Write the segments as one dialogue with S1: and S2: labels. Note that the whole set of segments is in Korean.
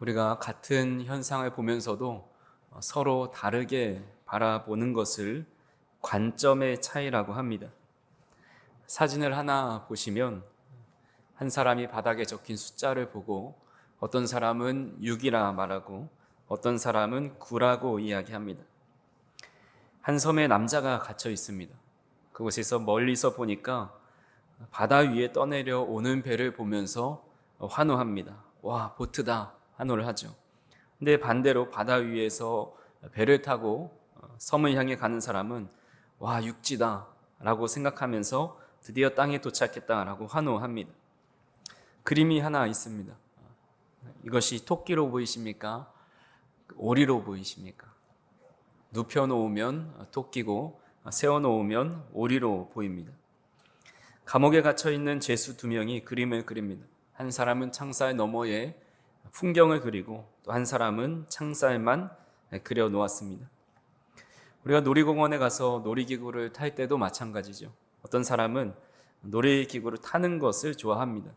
S1: 우리가 같은 현상을 보면서도 서로 다르게 바라보는 것을 관점의 차이라고 합니다. 사진을 하나 보시면 한 사람이 바닥에 적힌 숫자를 보고 어떤 사람은 6이라 말하고 어떤 사람은 9라고 이야기합니다. 한 섬에 남자가 갇혀 있습니다. 그곳에서 멀리서 보니까 바다 위에 떠내려 오는 배를 보면서 환호합니다. 와, 보트다. 환호를 하죠. 근데 반대로 바다 위에서 배를 타고 섬을 향해 가는 사람은 와, 육지다 라고 생각하면서 드디어 땅에 도착했다라고 환호합니다. 그림이 하나 있습니다. 이것이 토끼로 보이십니까? 오리로 보이십니까? 눕혀놓으면 토끼고 세워놓으면 오리로 보입니다. 감옥에 갇혀있는 죄수 두 명이 그림을 그립니다. 한 사람은 창살 너머에 풍경을 그리고 또 한 사람은 창살만 그려 놓았습니다. 우리가 놀이공원에 가서 놀이기구를 탈 때도 마찬가지죠. 어떤 사람은 놀이기구를 타는 것을 좋아합니다.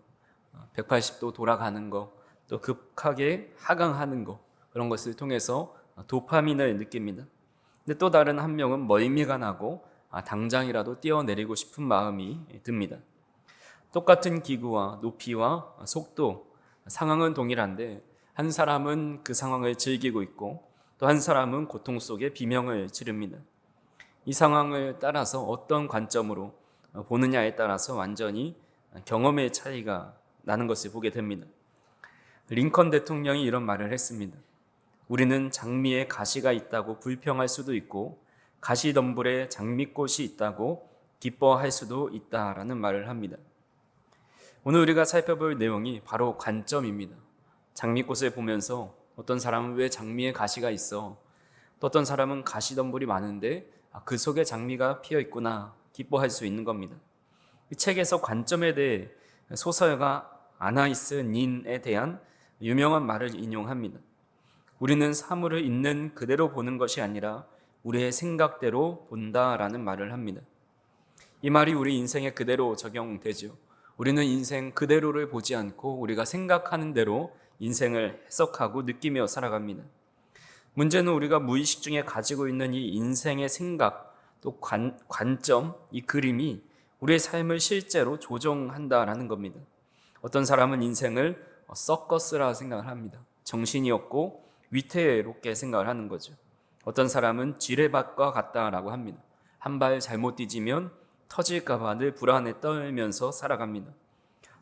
S1: 180도 돌아가는 거, 또 급하게 하강하는 거, 그런 것을 통해서 도파민을 느낍니다. 근데 또 다른 한 명은 멀미가 나고 당장이라도 뛰어내리고 싶은 마음이 듭니다. 똑같은 기구와 높이와 속도, 상황은 동일한데 한 사람은 그 상황을 즐기고 있고 또 한 사람은 고통 속에 비명을 지릅니다. 이 상황을 따라서 어떤 관점으로 보느냐에 따라서 완전히 경험의 차이가 나는 것을 보게 됩니다. 링컨 대통령이 이런 말을 했습니다. 우리는 장미에 가시가 있다고 불평할 수도 있고 가시덤불에 장미꽃이 있다고 기뻐할 수도 있다라는 말을 합니다. 오늘 우리가 살펴볼 내용이 바로 관점입니다. 장미꽃을 보면서 어떤 사람은 왜 장미에 가시가 있어? 또 어떤 사람은 가시덤불이 많은데 그 속에 장미가 피어 있구나 기뻐할 수 있는 겁니다. 이 책에서 관점에 대해 소설가 아나이스 닌에 대한 유명한 말을 인용합니다. 우리는 사물을 있는 그대로 보는 것이 아니라 우리의 생각대로 본다라는 말을 합니다. 이 말이 우리 인생에 그대로 적용되죠. 우리는 인생 그대로를 보지 않고 우리가 생각하는 대로 인생을 해석하고 느끼며 살아갑니다. 문제는 우리가 무의식 중에 가지고 있는 이 인생의 생각, 또 관점, 이 그림이 우리의 삶을 실제로 조종한다라는 겁니다. 어떤 사람은 인생을 서커스라 생각을 합니다. 정신이 없고 위태롭게 생각을 하는 거죠. 어떤 사람은 지뢰밭과 같다라고 합니다. 한 발 잘못 뒤지면 터질까 봐 늘 불안에 떨면서 살아갑니다.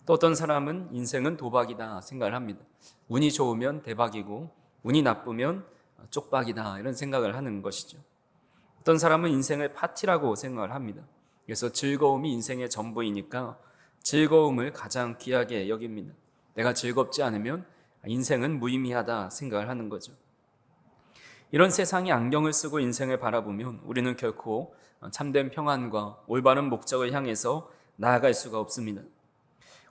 S1: 또 어떤 사람은 인생은 도박이다 생각을 합니다. 운이 좋으면 대박이고 운이 나쁘면 쪽박이다 이런 생각을 하는 것이죠. 어떤 사람은 인생을 파티라고 생각을 합니다. 그래서 즐거움이 인생의 전부이니까 즐거움을 가장 귀하게 여깁니다. 내가 즐겁지 않으면 인생은 무의미하다 생각을 하는 거죠. 이런 세상이 안경을 쓰고 인생을 바라보면 우리는 결코 참된 평안과 올바른 목적을 향해서 나아갈 수가 없습니다.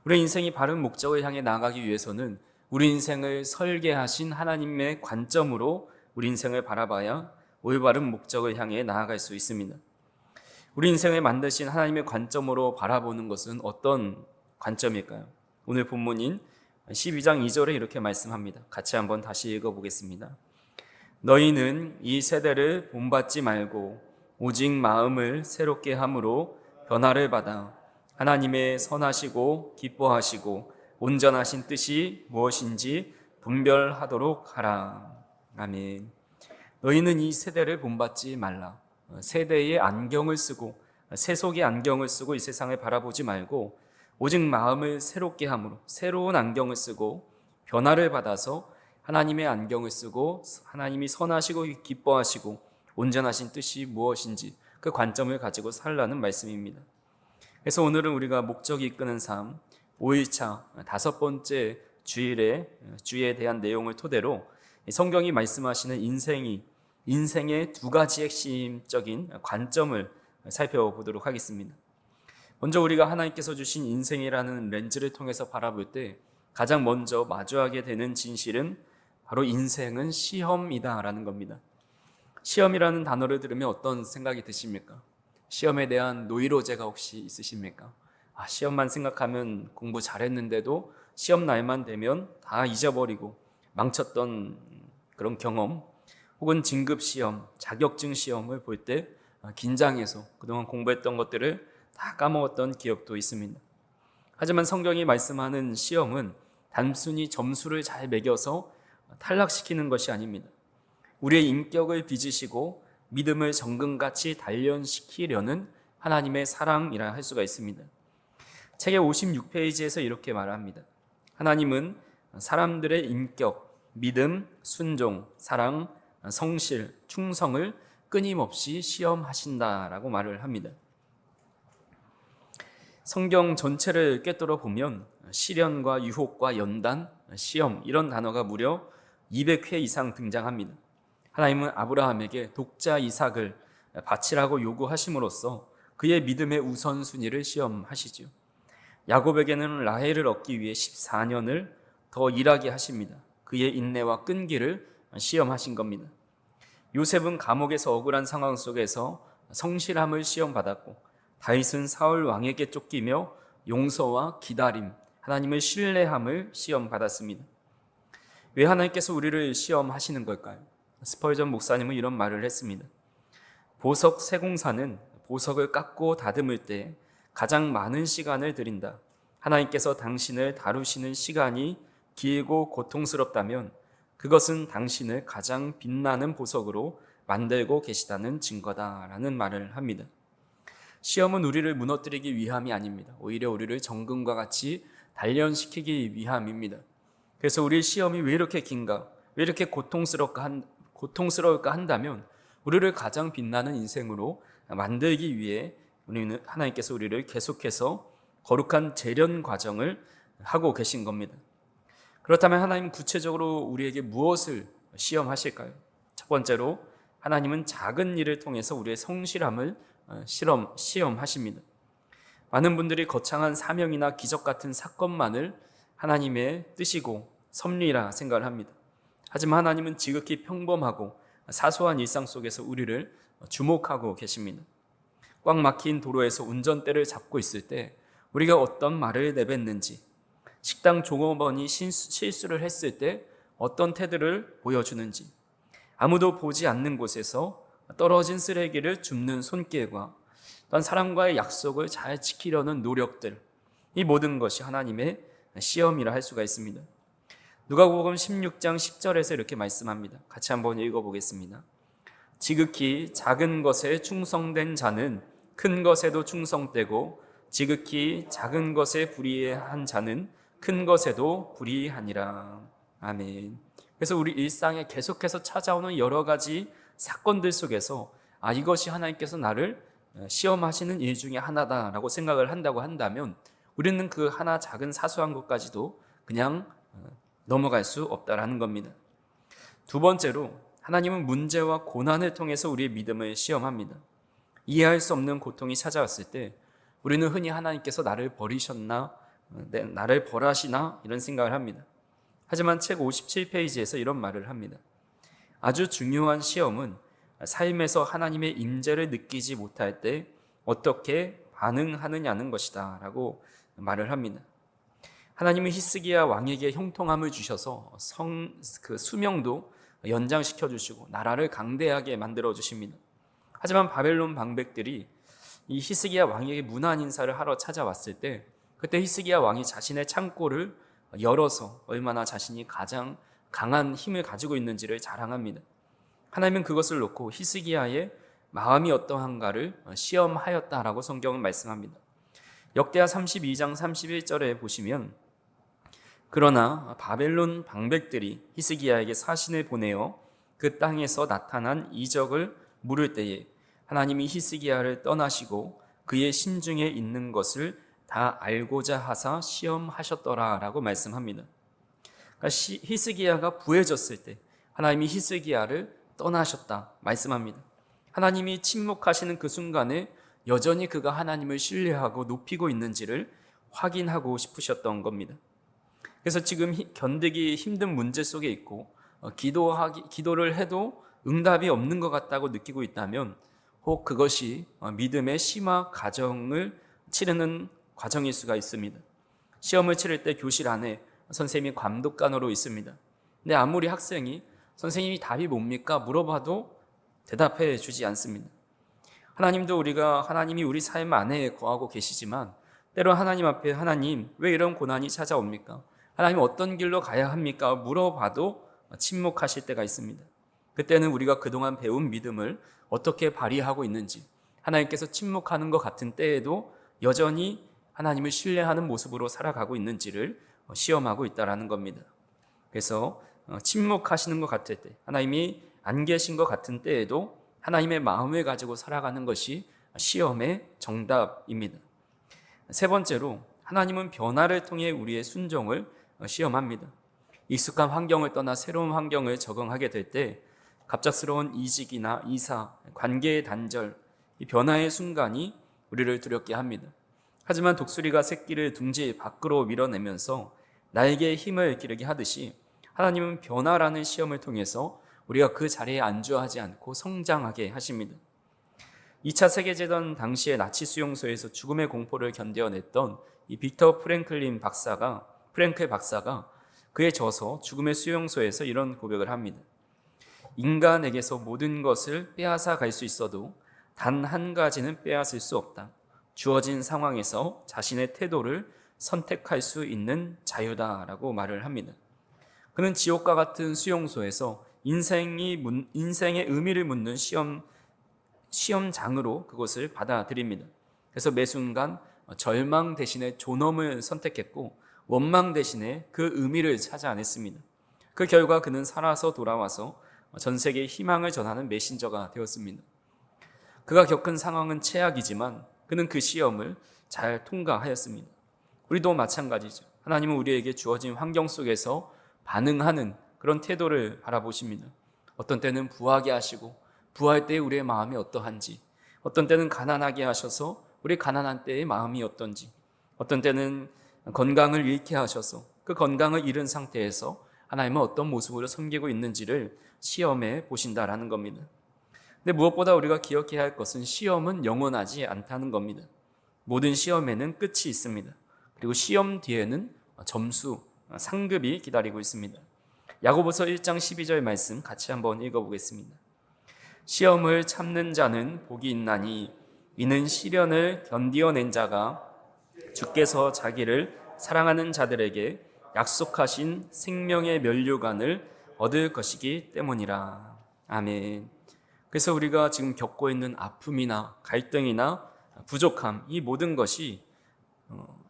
S1: 우리 인생이 바른 목적을 향해 나아가기 위해서는 우리 인생을 설계하신 하나님의 관점으로 우리 인생을 바라봐야 올바른 목적을 향해 나아갈 수 있습니다. 우리 인생을 만드신 하나님의 관점으로 바라보는 것은 어떤 관점일까요? 오늘 본문인 12장 2절에 이렇게 말씀합니다. 같이 한번 다시 읽어보겠습니다. 너희는 이 세대를 본받지 말고 오직 마음을 새롭게 함으로 변화를 받아 하나님의 선하시고 기뻐하시고 온전하신 뜻이 무엇인지 분별하도록 하라. 아멘. 너희는 이 세대를 본받지 말라. 세대의 안경을 쓰고 세속의 안경을 쓰고 이 세상을 바라보지 말고 오직 마음을 새롭게 함으로 새로운 안경을 쓰고 변화를 받아서 하나님의 안경을 쓰고 하나님이 선하시고 기뻐하시고 온전하신 뜻이 무엇인지 그 관점을 가지고 살라는 말씀입니다. 그래서 오늘은 우리가 목적이 이끄는 삶 5일차 5번째 주일에 대한 내용을 토대로 성경이 말씀하시는 인생의 두 가지 핵심적인 관점을 살펴보도록 하겠습니다. 먼저 우리가 하나님께서 주신 인생이라는 렌즈를 통해서 바라볼 때 가장 먼저 마주하게 되는 진실은 바로 인생은 시험이다라는 겁니다. 시험이라는 단어를 들으면 어떤 생각이 드십니까? 시험에 대한 노이로제가 혹시 있으십니까? 시험만 생각하면 공부 잘했는데도 시험 날만 되면 다 잊어버리고 망쳤던 그런 경험, 혹은 진급 시험, 자격증 시험을 볼 때 긴장해서 그동안 공부했던 것들을 다 까먹었던 기억도 있습니다. 하지만 성경이 말씀하는 시험은 단순히 점수를 잘 매겨서 탈락시키는 것이 아닙니다. 우리의 인격을 빚으시고 믿음을 정금같이 단련시키려는 하나님의 사랑이라 할 수가 있습니다. 책의 56페이지에서 이렇게 말합니다. 하나님은 사람들의 인격, 믿음, 순종, 사랑, 성실, 충성을 끊임없이 시험하신다라고 말을 합니다. 성경 전체를 꿰뚫어 보면 시련과 유혹과 연단, 시험 이런 단어가 무려 200회 이상 등장합니다. 하나님은 아브라함에게 독자 이삭을 바치라고 요구하심으로써 그의 믿음의 우선순위를 시험하시죠. 야곱에게는 라헬을 얻기 위해 14년을 더 일하게 하십니다. 그의 인내와 끈기를 시험하신 겁니다. 요셉은 감옥에서 억울한 상황 속에서 성실함을 시험받았고, 다윗은 사울 왕에게 쫓기며 용서와 기다림, 하나님의 신뢰함을 시험받았습니다. 왜 하나님께서 우리를 시험하시는 걸까요? 스펄전 목사님은 이런 말을 했습니다. 보석 세공사는 보석을 깎고 다듬을 때 가장 많은 시간을 들인다. 하나님께서 당신을 다루시는 시간이 길고 고통스럽다면 그것은 당신을 가장 빛나는 보석으로 만들고 계시다는 증거다라는 말을 합니다. 시험은 우리를 무너뜨리기 위함이 아닙니다. 오히려 우리를 정금과 같이 단련시키기 위함입니다. 그래서 우리 시험이 왜 이렇게 긴가, 왜 이렇게 고통스러울까 한다면 우리를 가장 빛나는 인생으로 만들기 위해 하나님께서 우리를 계속해서 거룩한 재련 과정을 하고 계신 겁니다. 그렇다면 하나님은 구체적으로 우리에게 무엇을 시험하실까요? 첫 번째로 하나님은 작은 일을 통해서 우리의 성실함을 시험하십니다. 많은 분들이 거창한 사명이나 기적 같은 사건만을 하나님의 뜻이고 섭리라 생각을 합니다. 하지만 하나님은 지극히 평범하고 사소한 일상 속에서 우리를 주목하고 계십니다. 꽉 막힌 도로에서 운전대를 잡고 있을 때 우리가 어떤 말을 내뱉는지, 식당 종업원이 실수를 했을 때 어떤 태도를 보여주는지, 아무도 보지 않는 곳에서 떨어진 쓰레기를 줍는 손길과 또한 사람과의 약속을 잘 지키려는 노력들, 이 모든 것이 하나님의 시험이라 할 수가 있습니다. 누가복음 16장 10절에서 이렇게 말씀합니다. 같이 한번 읽어보겠습니다. 지극히 작은 것에 충성된 자는 큰 것에도 충성되고 지극히 작은 것에 불의한 자는 큰 것에도 불의하니라. 아멘. 그래서 우리 일상에 계속해서 찾아오는 여러 가지 사건들 속에서 이것이 하나님께서 나를 시험하시는 일 중에 하나다라고 생각을 한다고 한다면 우리는 그 하나 작은 사소한 것까지도 그냥 넘어갈 수 없다라는 겁니다. 두 번째로 하나님은 문제와 고난을 통해서 우리의 믿음을 시험합니다. 이해할 수 없는 고통이 찾아왔을 때 우리는 흔히 하나님께서 나를 버리셨나, 나를 벌하시나 이런 생각을 합니다. 하지만 책 57페이지에서 이런 말을 합니다. 아주 중요한 시험은 삶에서 하나님의 임재를 느끼지 못할 때 어떻게 반응하느냐는 것이다 라고 말을 합니다. 하나님은 히스기야 왕에게 형통함을 주셔서 수명도 연장시켜 주시고 나라를 강대하게 만들어 주십니다. 하지만 바벨론 방백들이 이 히스기야 왕에게 문안 인사를 하러 찾아왔을 때 그때 히스기야 왕이 자신의 창고를 열어서 얼마나 자신이 가장 강한 힘을 가지고 있는지를 자랑합니다. 하나님은 그것을 놓고 히스기야의 마음이 어떠한가를 시험하였다라고 성경은 말씀합니다. 역대하 32장 31절에 보시면 그러나 바벨론 방백들이 히스기야에게 사신을 보내어 그 땅에서 나타난 이적을 물을 때에 하나님이 히스기야를 떠나시고 그의 심중에 있는 것을 다 알고자 하사 시험하셨더라라고 말씀합니다. 그러니까 히스기야가 부해졌을 때 하나님이 히스기야를 떠나셨다 말씀합니다. 하나님이 침묵하시는 그 순간에 여전히 그가 하나님을 신뢰하고 높이고 있는지를 확인하고 싶으셨던 겁니다. 그래서 지금 견디기 힘든 문제 속에 있고 기도를 해도 응답이 없는 것 같다고 느끼고 있다면 혹 그것이 믿음의 심화 과정을 치르는 과정일 수가 있습니다. 시험을 치를 때 교실 안에 선생님이 감독관으로 있습니다. 근데 아무리 학생이 선생님이 답이 뭡니까? 물어봐도 대답해 주지 않습니다. 하나님도 우리가 하나님이 우리 삶 안에 거하고 계시지만 때로 하나님 앞에 하나님 왜 이런 고난이 찾아옵니까? 하나님 어떤 길로 가야 합니까? 물어봐도 침묵하실 때가 있습니다. 그때는 우리가 그동안 배운 믿음을 어떻게 발휘하고 있는지, 하나님께서 침묵하는 것 같은 때에도 여전히 하나님을 신뢰하는 모습으로 살아가고 있는지를 시험하고 있다는 겁니다. 그래서 침묵하시는 것 같을 때, 하나님이 안 계신 것 같은 때에도 하나님의 마음을 가지고 살아가는 것이 시험의 정답입니다. 세 번째로, 하나님은 변화를 통해 우리의 순종을 시험합니다. 익숙한 환경을 떠나 새로운 환경을 적응하게 될 때 갑작스러운 이직이나 이사, 관계의 단절, 이 변화의 순간이 우리를 두렵게 합니다. 하지만 독수리가 새끼를 둥지 밖으로 밀어내면서 나에게 힘을 기르게 하듯이 하나님은 변화라는 시험을 통해서 우리가 그 자리에 안주하지 않고 성장하게 하십니다. 2차 세계대전 당시에 나치 수용소에서 죽음의 공포를 견뎌냈던 이 빅터 프랭클 박사가 그의 저서 죽음의 수용소에서 이런 고백을 합니다. 인간에게서 모든 것을 빼앗아 갈 수 있어도 단 한 가지는 빼앗을 수 없다. 주어진 상황에서 자신의 태도를 선택할 수 있는 자유다라고 말을 합니다. 그는 지옥과 같은 수용소에서 인생의 의미를 묻는 시험장으로 그것을 받아들입니다. 그래서 매 순간 절망 대신에 존엄을 선택했고 원망 대신에 그 의미를 찾아냈습니다. 그 결과 그는 살아서 돌아와서 전 세계에 희망을 전하는 메신저가 되었습니다. 그가 겪은 상황은 최악이지만 그는 그 시험을 잘 통과하였습니다. 우리도 마찬가지죠. 하나님은 우리에게 주어진 환경 속에서 반응하는 그런 태도를 바라보십니다. 어떤 때는 부하게 하시고 부할 때 우리의 마음이 어떠한지, 어떤 때는 가난하게 하셔서 우리 가난한 때의 마음이 어떤지, 어떤 때는 건강을 잃게 하셔서 그 건강을 잃은 상태에서 하나님은 어떤 모습으로 섬기고 있는지를 시험해 보신다라는 겁니다. 근데 무엇보다 우리가 기억해야 할 것은 시험은 영원하지 않다는 겁니다. 모든 시험에는 끝이 있습니다. 그리고 시험 뒤에는 점수, 상급이 기다리고 있습니다. 야고보서 1장 12절 말씀 같이 한번 읽어보겠습니다. 시험을 참는 자는 복이 있나니 이는 시련을 견디어낸 자가 주께서 자기를 사랑하는 자들에게 약속하신 생명의 면류관을 얻을 것이기 때문이라. 아멘. 그래서 우리가 지금 겪고 있는 아픔이나 갈등이나 부족함, 이 모든 것이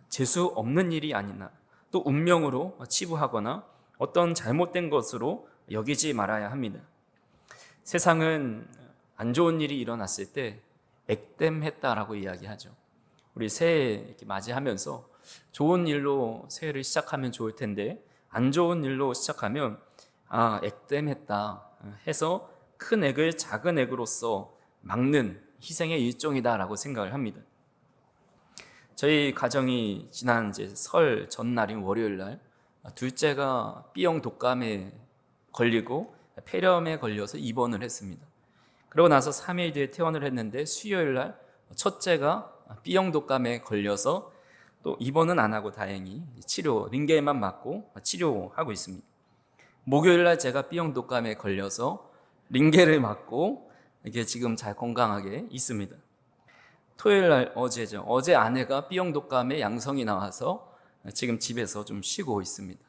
S1: 재수 없는 일이 아니나 또 운명으로 치부하거나 어떤 잘못된 것으로 여기지 말아야 합니다. 세상은 안 좋은 일이 일어났을 때 액땜했다라고 이야기하죠. 우리 새해 이렇게 맞이하면서 좋은 일로 새해를 시작하면 좋을 텐데 안 좋은 일로 시작하면 액땜했다 해서 큰 액을 작은 액으로서 막는 희생의 일종이다라고 생각을 합니다. 저희 가정이 지난 설 전날인 월요일 날 둘째가 B형 독감에 걸리고 폐렴에 걸려서 입원을 했습니다. 그러고 나서 3일 뒤에 퇴원을 했는데 수요일 날 첫째가 B형 독감에 걸려서 또 입원은 안 하고 다행히 링겔만 맞고 치료하고 있습니다. 목요일 날 제가 B형 독감에 걸려서 링겔을 맞고 이게 지금 잘 건강하게 있습니다. 토요일 날 어제 아내가 B형 독감에 양성이 나와서 지금 집에서 좀 쉬고 있습니다.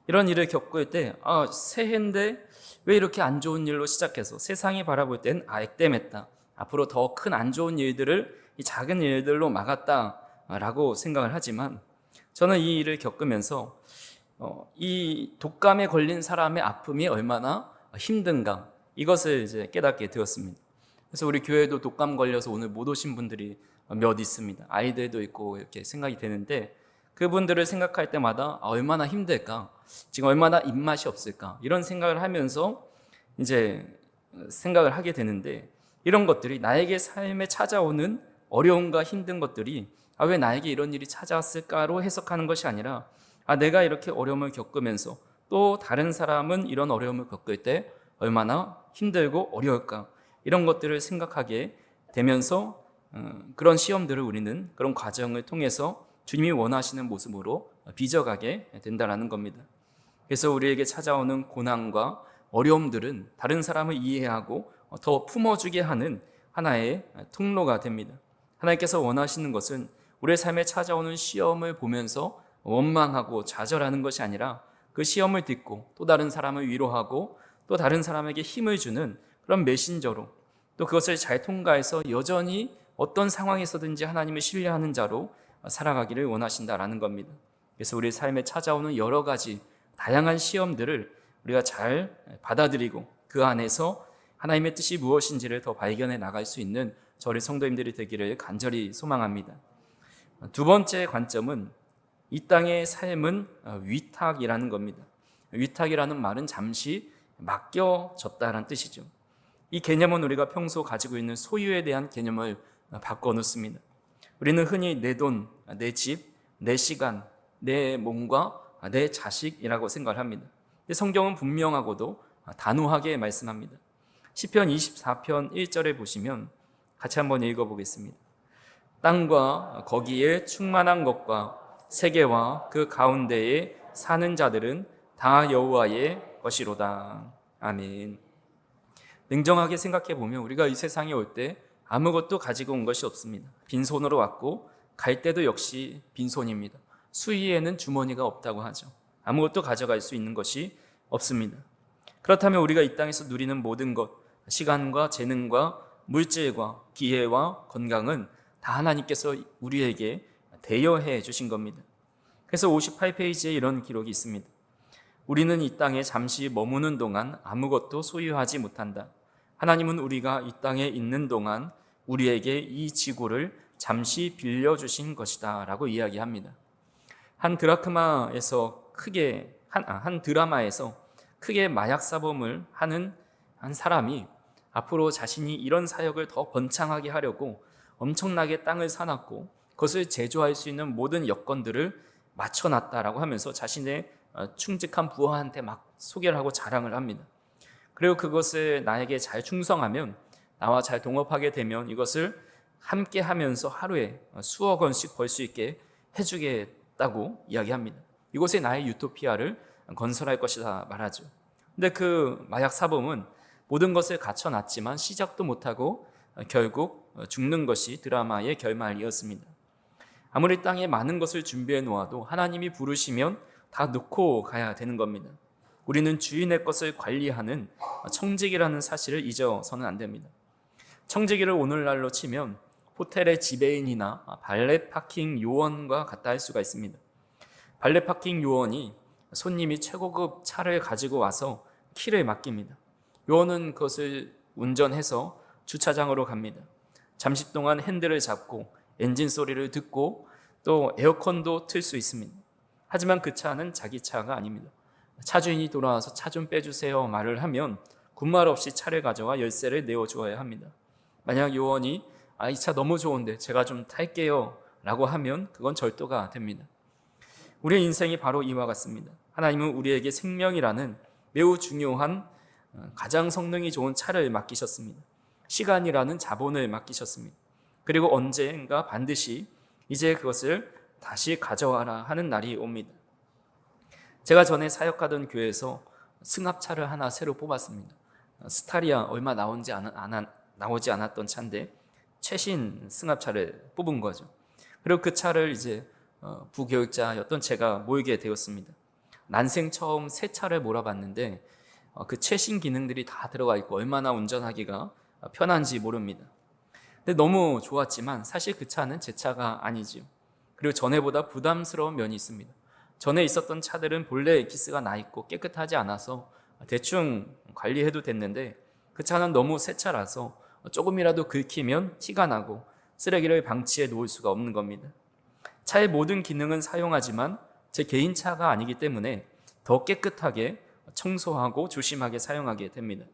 S1: 이런 일을 겪을 때 새해인데 왜 이렇게 안 좋은 일로 시작해서 세상이 바라볼 땐 액땜했다. 앞으로 더 큰 안 좋은 일들을 이 작은 일들로 막았다라고 생각을 하지만 저는 이 일을 겪으면서 이 독감에 걸린 사람의 아픔이 얼마나 힘든가 이것을 이제 깨닫게 되었습니다. 그래서 우리 교회도 독감 걸려서 오늘 못 오신 분들이 몇 있습니다. 아이들도 있고 이렇게 생각이 되는데 그분들을 생각할 때마다 얼마나 힘들까, 지금 얼마나 입맛이 없을까 이런 생각을 하면서 이제 생각을 하게 되는데 이런 것들이 나에게 삶에 찾아오는 어려움과 힘든 것들이 왜 나에게 이런 일이 찾아왔을까로 해석하는 것이 아니라 내가 이렇게 어려움을 겪으면서 또 다른 사람은 이런 어려움을 겪을 때 얼마나 힘들고 어려울까 이런 것들을 생각하게 되면서 그런 시험들을 우리는 그런 과정을 통해서 주님이 원하시는 모습으로 빚어가게 된다는 겁니다. 그래서 우리에게 찾아오는 고난과 어려움들은 다른 사람을 이해하고 더 품어주게 하는 하나의 통로가 됩니다. 하나님께서 원하시는 것은 우리의 삶에 찾아오는 시험을 보면서 원망하고 좌절하는 것이 아니라 그 시험을 딛고 또 다른 사람을 위로하고 또 다른 사람에게 힘을 주는 그런 메신저로, 또 그것을 잘 통과해서 여전히 어떤 상황에서든지 하나님을 신뢰하는 자로 살아가기를 원하신다라는 겁니다. 그래서 우리 삶에 찾아오는 여러 가지 다양한 시험들을 우리가 잘 받아들이고 그 안에서 하나님의 뜻이 무엇인지를 더 발견해 나갈 수 있는 저희 성도님들이 되기를 간절히 소망합니다. 두 번째 관점은 이 땅의 삶은 위탁이라는 겁니다. 위탁이라는 말은 잠시 맡겨졌다라는 뜻이죠. 이 개념은 우리가 평소 가지고 있는 소유에 대한 개념을 바꿔놓습니다. 우리는 흔히 내 돈, 내 집, 내 시간, 내 몸과 내 자식이라고 생각을 합니다. 근데 성경은 분명하고도 단호하게 말씀합니다. 시편 24편 1절에 보시면 같이 한번 읽어보겠습니다. 땅과 거기에 충만한 것과 세계와 그 가운데에 사는 자들은 다 여호와의 것이로다. 아멘. 냉정하게 생각해 보면 우리가 이 세상에 올 때 아무것도 가지고 온 것이 없습니다. 빈손으로 왔고 갈 때도 역시 빈손입니다. 수의에는 주머니가 없다고 하죠. 아무것도 가져갈 수 있는 것이 없습니다. 그렇다면 우리가 이 땅에서 누리는 모든 것, 시간과 재능과 물질과 기회와 건강은 다 하나님께서 우리에게 대여해 주신 겁니다. 그래서 58페이지에 이런 기록이 있습니다. 우리는 이 땅에 잠시 머무는 동안 아무것도 소유하지 못한다. 하나님은 우리가 이 땅에 있는 동안 우리에게 이 지구를 잠시 빌려주신 것이다 라고 이야기합니다. 한 드라마에서 크게 마약 사범을 하는 한 사람이 앞으로 자신이 이런 사역을 더 번창하게 하려고 엄청나게 땅을 사놨고 그것을 제조할 수 있는 모든 여건들을 맞춰놨다라고 하면서 자신의 충직한 부하한테 막 소개를 하고 자랑을 합니다. 그리고 그것을 나에게 잘 충성하면, 나와 잘 동업하게 되면 이것을 함께 하면서 하루에 수억 원씩 벌 수 있게 해주겠다고 이야기합니다. 이곳에 나의 유토피아를 건설할 것이다 말하죠. 근데 그 마약 사범은 모든 것을 갖춰놨지만 시작도 못하고 결국 죽는 것이 드라마의 결말이었습니다. 아무리 땅에 많은 것을 준비해 놓아도 하나님이 부르시면 다 놓고 가야 되는 겁니다. 우리는 주인의 것을 관리하는 청직이라는 사실을 잊어서는 안 됩니다. 청지기를 오늘날로 치면 호텔의 지배인이나 발렛 파킹 요원과 같다 할 수가 있습니다. 발렛 파킹 요원이 손님이 최고급 차를 가지고 와서 키를 맡깁니다. 요원은 그것을 운전해서 주차장으로 갑니다. 잠시 동안 핸들을 잡고 엔진 소리를 듣고 또 에어컨도 틀 수 있습니다. 하지만 그 차는 자기 차가 아닙니다. 차 주인이 돌아와서 차 좀 빼주세요 말을 하면 군말 없이 차를 가져와 열쇠를 내어주어야 합니다. 만약 요원이 이 차 너무 좋은데 제가 좀 탈게요 라고 하면 그건 절도가 됩니다. 우리의 인생이 바로 이와 같습니다. 하나님은 우리에게 생명이라는 매우 중요한 가장 성능이 좋은 차를 맡기셨습니다. 시간이라는 자본을 맡기셨습니다. 그리고 언젠가 반드시 이제 그것을 다시 가져와라 하는 날이 옵니다. 제가 전에 사역하던 교회에서 승합차를 하나 새로 뽑았습니다. 스타리아 얼마 나오지 않았던 차인데 최신 승합차를 뽑은 거죠. 그리고 그 차를 이제 부교육자였던 제가 몰게 되었습니다. 난생 처음 새 차를 몰아봤는데 그 최신 기능들이 다 들어가 있고 얼마나 운전하기가 편한지 모릅니다. 근데 너무 좋았지만 사실 그 차는 제 차가 아니지요. 그리고 전에보다 부담스러운 면이 있습니다. 전에 있었던 차들은 본래 기스가 나 있고 깨끗하지 않아서 대충 관리해도 됐는데 그 차는 너무 새 차라서 조금이라도 긁히면 티가 나고 쓰레기를 방치해 놓을 수가 없는 겁니다. 차의 모든 기능은 사용하지만 제 개인 차가 아니기 때문에 더 깨끗하게 청소하고 조심하게 사용하게 됩니다.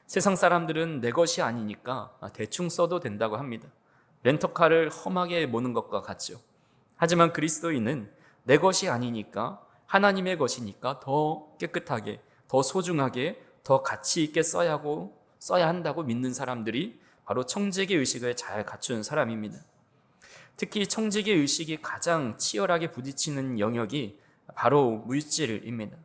S1: 세상 사람들은 내 것이 아니니까 대충 써도 된다고 합니다. 렌터카를 험하게 모는 것과 같죠. 하지만 그리스도인은 내 것이 아니니까 하나님의 것이니까 더 깨끗하게, 더 소중하게, 더 가치 있게 써야 한다고 믿는 사람들이 바로 청지기 의식을 잘 갖춘 사람입니다. 특히 청지기 의식이 가장 치열하게 부딪히는 영역이 바로 물질입니다.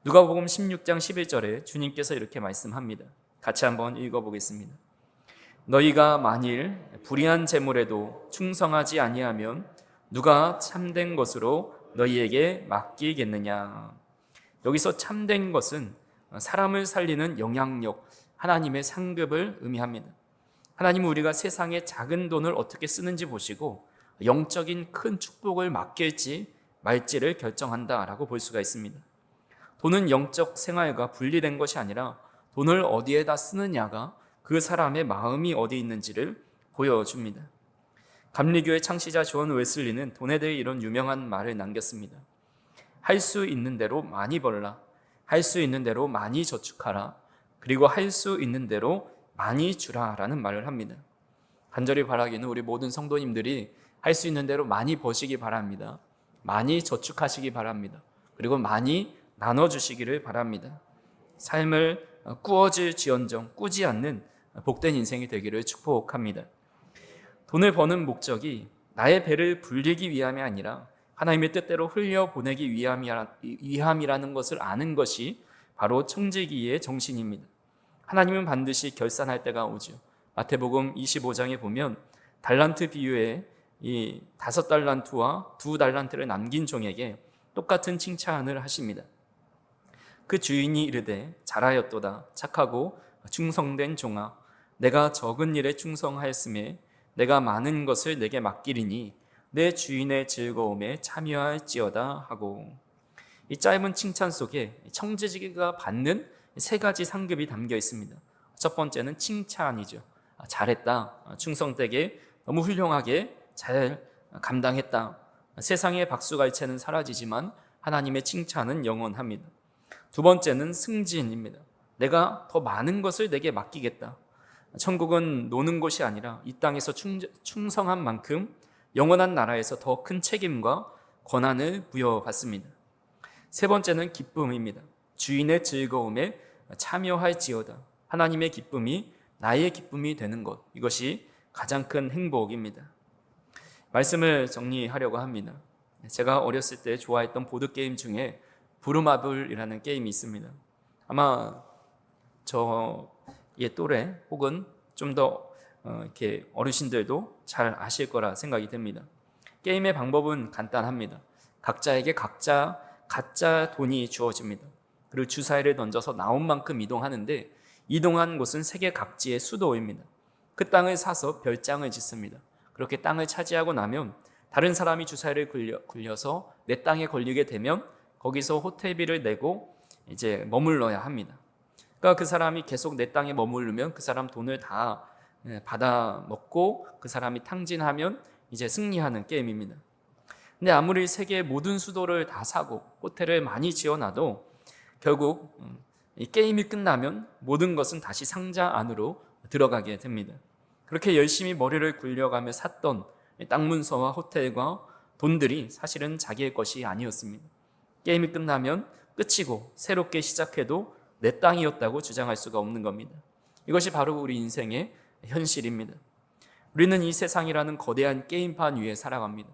S1: 누가복음 16장 11절에 주님께서 이렇게 말씀합니다. 같이 한번 읽어보겠습니다. 너희가 만일 불의한 재물에도 충성하지 아니하면 누가 참된 것으로 너희에게 맡기겠느냐. 여기서 참된 것은 사람을 살리는 영향력, 하나님의 상급을 의미합니다. 하나님은 우리가 세상의 작은 돈을 어떻게 쓰는지 보시고 영적인 큰 축복을 맡길지 말지를 결정한다라고 볼 수가 있습니다. 돈은 영적 생활과 분리된 것이 아니라 돈을 어디에다 쓰느냐가 그 사람의 마음이 어디 있는지를 보여줍니다. 감리교의 창시자 존 웨슬리는 돈에 대해 이런 유명한 말을 남겼습니다. 할 수 있는 대로 많이 벌라. 할 수 있는 대로 많이 저축하라. 그리고 할 수 있는 대로 많이 주라 라는 말을 합니다. 간절히 바라기는 우리 모든 성도님들이 할 수 있는 대로 많이 버시기 바랍니다. 많이 저축하시기 바랍니다. 그리고 많이 나눠주시기를 바랍니다. 삶을 꾸어질지언정 꾸지 않는 복된 인생이 되기를 축복합니다. 돈을 버는 목적이 나의 배를 불리기 위함이 아니라 하나님의 뜻대로 흘려보내기 위함이라는 것을 아는 것이 바로 청지기의 정신입니다. 하나님은 반드시 결산할 때가 오죠. 마태복음 25장에 보면 달란트 비유에 이 5달란트와 2달란트를 남긴 종에게 똑같은 칭찬을 하십니다. 그 주인이 이르되 잘하였도다. 착하고 충성된 종아, 내가 적은 일에 충성하였음에 내가 많은 것을 내게 맡기리니 내 주인의 즐거움에 참여할지어다 하고, 이 짧은 칭찬 속에 청지기가 받는 3가지 상급이 담겨 있습니다. 첫 번째는 칭찬이죠. 잘했다. 충성되게 너무 훌륭하게 잘 감당했다. 세상의 박수갈채는 사라지지만 하나님의 칭찬은 영원합니다. 두 번째는 승진입니다. 내가 더 많은 것을 내게 맡기겠다. 천국은 노는 곳이 아니라 이 땅에서 충성한 만큼 영원한 나라에서 더 큰 책임과 권한을 부여받습니다. 세 번째는 기쁨입니다. 주인의 즐거움에 참여할지어다. 하나님의 기쁨이 나의 기쁨이 되는 것, 이것이 가장 큰 행복입니다. 말씀을 정리하려고 합니다. 제가 어렸을 때 좋아했던 보드게임 중에 부루마블이라는 게임이 있습니다. 아마 저의 또래 혹은 좀 더 이렇게 어르신들도 잘 아실 거라 생각이 됩니다. 게임의 방법은 간단합니다. 각자에게 가짜 돈이 주어집니다. 그리고 주사위를 던져서 나온 만큼 이동하는데, 이동한 곳은 세계 각지의 수도입니다. 그 땅을 사서 별장을 짓습니다. 그렇게 땅을 차지하고 나면 다른 사람이 주사위를 굴려서 내 땅에 걸리게 되면 거기서 호텔비를 내고 이제 머물러야 합니다. 그러니까 그 사람이 계속 내 땅에 머무르면 그 사람 돈을 다 받아 먹고 그 사람이 탕진하면 이제 승리하는 게임입니다. 근데 아무리 세계의 모든 수도를 다 사고 호텔을 많이 지어놔도 결국 이 게임이 끝나면 모든 것은 다시 상자 안으로 들어가게 됩니다. 그렇게 열심히 머리를 굴려가며 샀던 땅 문서와 호텔과 돈들이 사실은 자기의 것이 아니었습니다. 게임이 끝나면 끝이고 새롭게 시작해도 내 땅이었다고 주장할 수가 없는 겁니다. 이것이 바로 우리 인생의 현실입니다. 우리는 이 세상이라는 거대한 게임판 위에 살아갑니다.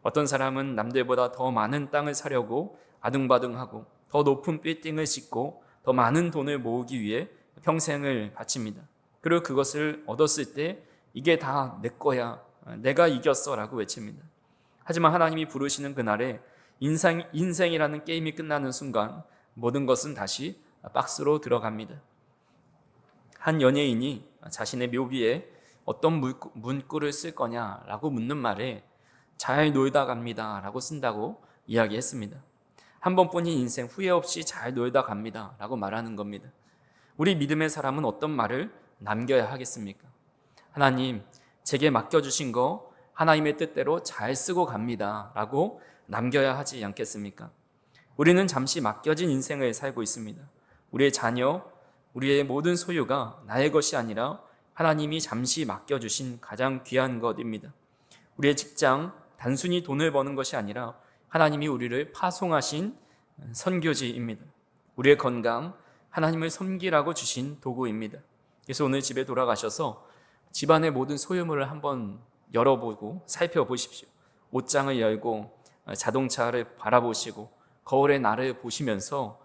S1: 어떤 사람은 남들보다 더 많은 땅을 사려고 아둥바둥하고 더 높은 빌딩을 짓고 더 많은 돈을 모으기 위해 평생을 바칩니다. 그리고 그것을 얻었을 때 이게 다 내 거야, 내가 이겼어 라고 외칩니다. 하지만 하나님이 부르시는 그날에 인생이라는 게임이 끝나는 순간 모든 것은 다시 박스로 들어갑니다. 한 연예인이 자신의 묘비에 어떤 문구를 쓸 거냐라고 묻는 말에 잘 놀다 갑니다 라고 쓴다고 이야기했습니다. 한 번뿐인 인생 후회 없이 잘 놀다 갑니다 라고 말하는 겁니다. 우리 믿음의 사람은 어떤 말을 남겨야 하겠습니까? 하나님, 제게 맡겨주신 거 하나님의 뜻대로 잘 쓰고 갑니다 라고 남겨야 하지 않겠습니까? 우리는 잠시 맡겨진 인생을 살고 있습니다. 우리의 자녀, 우리의 모든 소유가 나의 것이 아니라 하나님이 잠시 맡겨주신 가장 귀한 것입니다. 우리의 직장, 단순히 돈을 버는 것이 아니라 하나님이 우리를 파송하신 선교지입니다. 우리의 건강, 하나님을 섬기라고 주신 도구입니다. 그래서 오늘 집에 돌아가셔서 집안의 모든 소유물을 한번 열어보고 살펴보십시오. 옷장을 열고 자동차를 바라보시고 거울의 나를 보시면서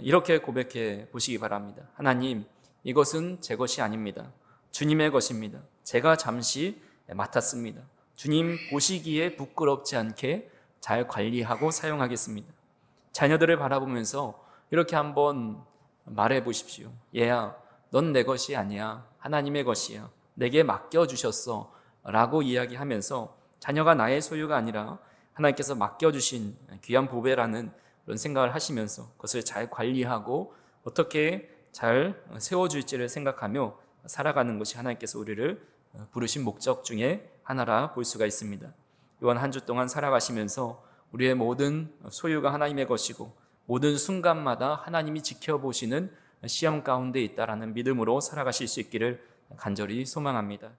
S1: 이렇게 고백해 보시기 바랍니다. 하나님, 이것은 제 것이 아닙니다. 주님의 것입니다. 제가 잠시 맡았습니다. 주님 보시기에 부끄럽지 않게 잘 관리하고 사용하겠습니다. 자녀들을 바라보면서 이렇게 한번 말해 보십시오. 얘야, 넌 내 것이 아니야. 하나님의 것이야. 내게 맡겨주셨어. 라고 이야기하면서 자녀가 나의 소유가 아니라 하나님께서 맡겨주신 귀한 보배라는 그런 생각을 하시면서 그것을 잘 관리하고 어떻게 잘 세워줄지를 생각하며 살아가는 것이 하나님께서 우리를 부르신 목적 중에 하나라 볼 수가 있습니다. 이번 한 주 동안 살아가시면서 우리의 모든 소유가 하나님의 것이고 모든 순간마다 하나님이 지켜보시는 시험 가운데 있다라는 믿음으로 살아가실 수 있기를 간절히 소망합니다.